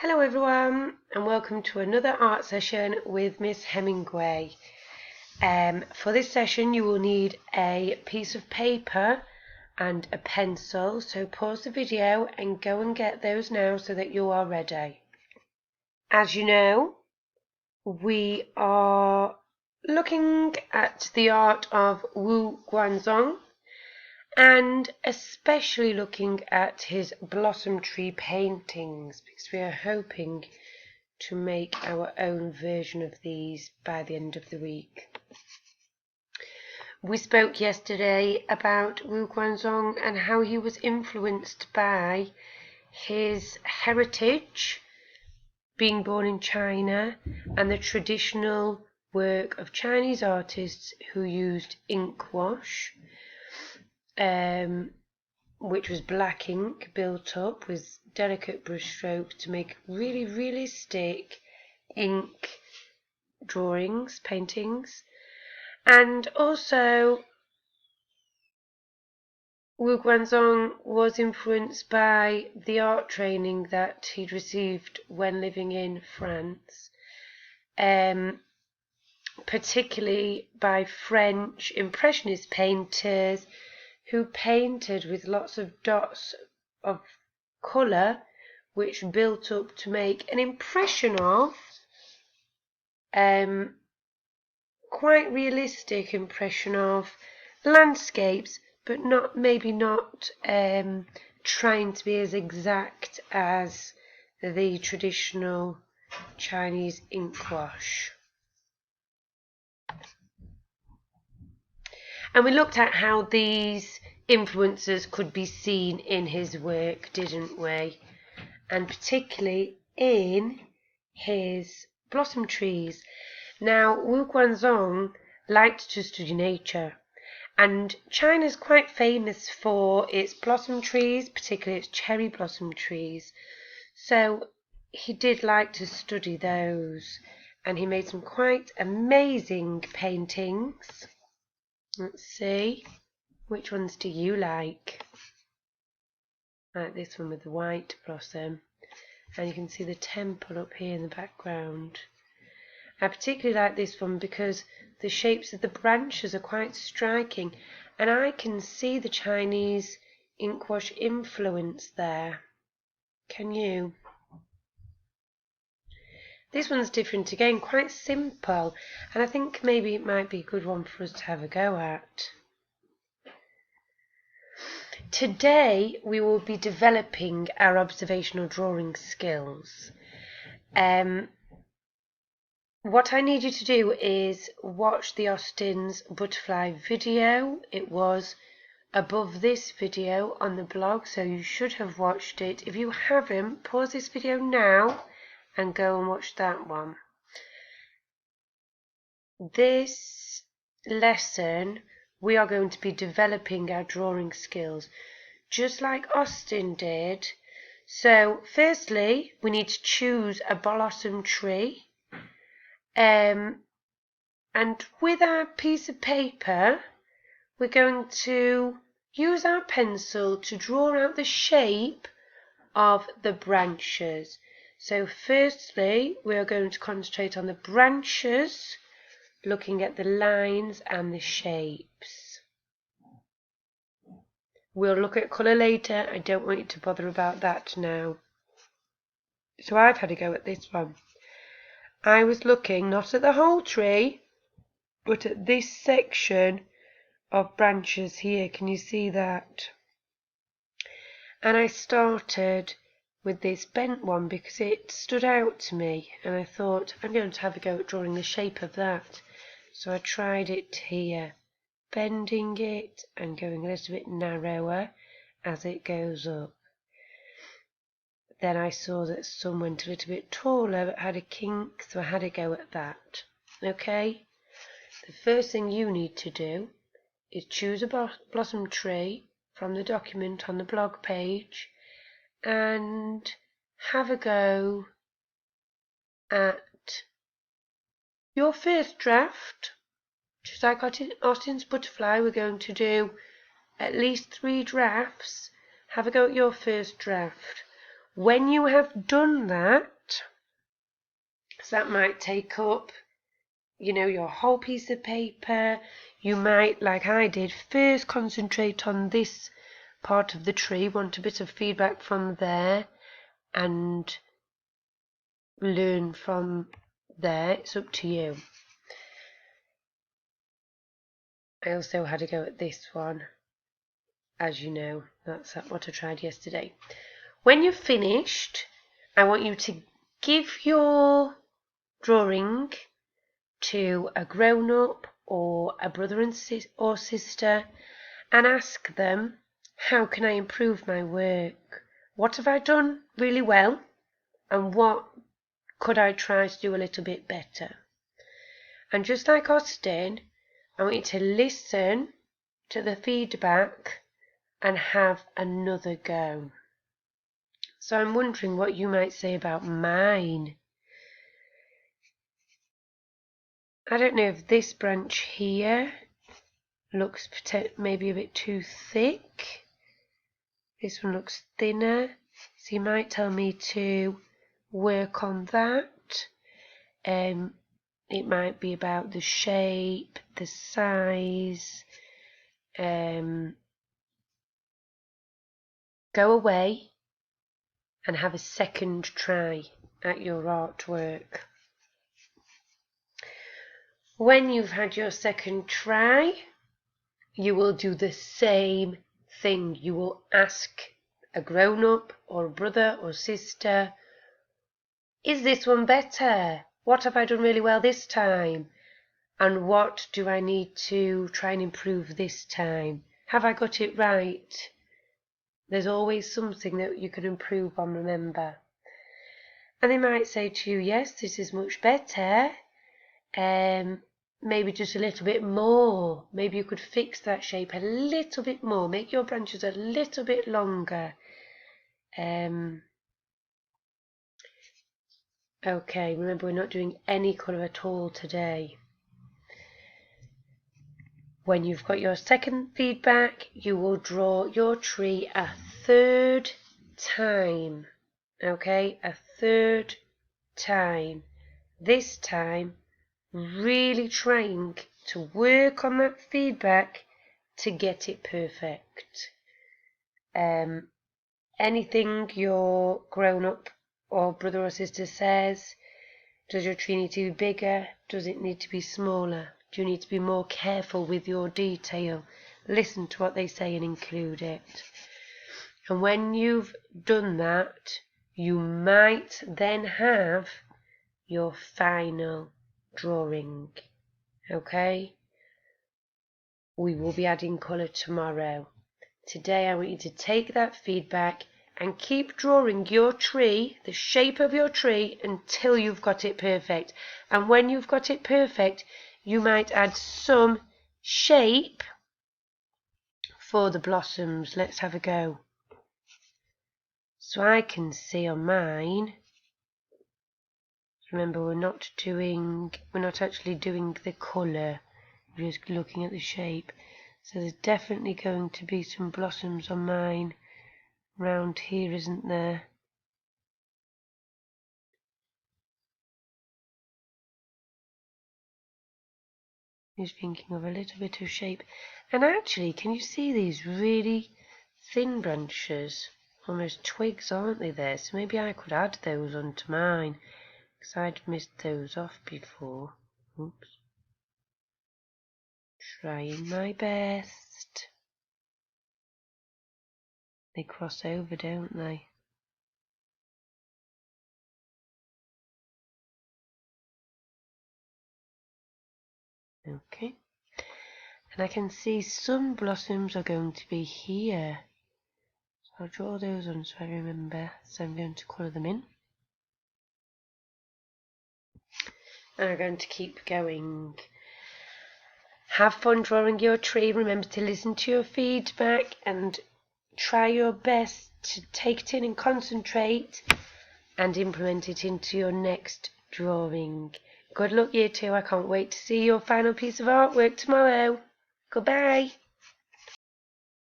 Hello everyone and welcome to another art session with Miss Hemingway. For this session you will need a piece of paper and a pencil, so pause the video and go and get those now so that you are ready. As you know, we are looking at the art of Wu Guanzong and especially looking at his blossom tree paintings because we are hoping to make our own version of these by the end of the week. We spoke yesterday about Wu Guanzong and how he was influenced by his heritage, being born in China, and the traditional work of Chinese artists who used ink wash, which was black ink built up with delicate brush strokes to make really realistic ink drawings, paintings. And also Wu Guanzong was influenced by the art training that he'd received when living in France, particularly by French Impressionist painters who painted with lots of dots of colour which built up to make an impression of quite realistic impression of landscapes, but maybe not trying to be as exact as the traditional Chinese ink wash. And we looked at how these influences could be seen in his work, didn't we? And particularly in his blossom trees. Now, Wu Guanzong liked to study nature, and China's quite famous for its blossom trees, particularly its cherry blossom trees. So he did like to study those, and he made some quite amazing paintings. Let's see, which ones do you like? I like this one with the white blossom, and you can see the temple up here in the background. I particularly like this one because the shapes of the branches are quite striking, and I can see the Chinese ink wash influence there. Can you? This one's different again, quite simple, and I think maybe it might be a good one for us to have a go at. Today we will be developing our observational drawing skills. What I need you to do is watch the Austin's butterfly video. It was above this video on the blog, so you should have watched it. If you haven't, pause this video now and go and watch that one. This lesson we are going to be developing our drawing skills just like Austin did. So firstly we need to choose a blossom tree, and with our piece of paper we're going to use our pencil to draw out the shape of the branches. So firstly we are going to concentrate on the branches, looking at the lines and the shapes. We'll look at colour later. I don't want you to bother about that now. So I've had a go at this one. I was looking not at the whole tree, but at this section of branches here. Can you see that? And I started with this bent one because it stood out to me, and I thought I'm going to have a go at drawing the shape of that. So I tried it here, bending it and going a little bit narrower as it goes up. Then I saw that some went a little bit taller but had a kink, so I had a go at that. Okay? The first thing you need to do is choose a blossom tree from the document on the blog page and have a go at your first draft. Just like Austin's butterfly, we're going to do at least 3 drafts. Have a go at your first draft. When you have done that, So that might take up, your whole piece of paper. You might, like I did, first concentrate on this part of the tree, want a bit of feedback from there, and learn from there. It's up to you. I also had a go at this one, as you know. That's what I tried yesterday. When you're finished, I want you to give your drawing to a grown-up or a brother or sister and ask them, how can I improve my work? What have I done really well, and what could I try to do a little bit better? And just like Austin, I want you to listen to the feedback and have another go. So I'm wondering what you might say about mine. I don't know if this branch here looks maybe a bit too thick. This one looks thinner. So you might tell me to work on that. It might be about the shape, the size. Go away and have a second try at your artwork. When you've had your second try, you will do the same thing. You will ask a grown-up or a brother or sister, is this one better? What have I done really well this time? And what do I need to try and improve this time? Have I got it right? There's always something that you can improve on, remember. And they might say to you, yes, this is much better. Maybe just a little bit more. Maybe you could fix that shape a little bit more. Make your branches a little bit longer. Okay, remember we're not doing any colour at all today. When you've got your second feedback, you will draw your tree a third time. Okay, a third time. This time, really trying to work on that feedback to get it perfect. Anything your grown-up or brother or sister says, does your tree need to be bigger? Does it need to be smaller? Do you need to be more careful with your detail? Listen to what they say and include it. And when you've done that, you might then have your final drawing. Okay? We will be adding colour tomorrow. Today I want you to take that feedback and keep drawing your tree, the shape of your tree, until you've got it perfect. And when you've got it perfect, you might add some shape for the blossoms. Let's have a go. So I can see on mine, remember we're not actually doing the colour, we're just looking at the shape. So there's definitely going to be some blossoms on mine round here, isn't there? Just thinking of a little bit of shape. And actually, can you see these really thin branches? Almost twigs, aren't they there? So maybe I could add those onto mine, because I'd missed those off before. Oops. Trying my best. They cross over, don't they? Okay. And I can see some blossoms are going to be here. So I'll draw those on so I remember. So I'm going to colour them in. And I'm going to keep going. Have fun drawing your tree. Remember to listen to your feedback and try your best to take it in and concentrate and implement it into your next drawing. Good luck, Year 2. I can't wait to see your final piece of artwork tomorrow. Goodbye.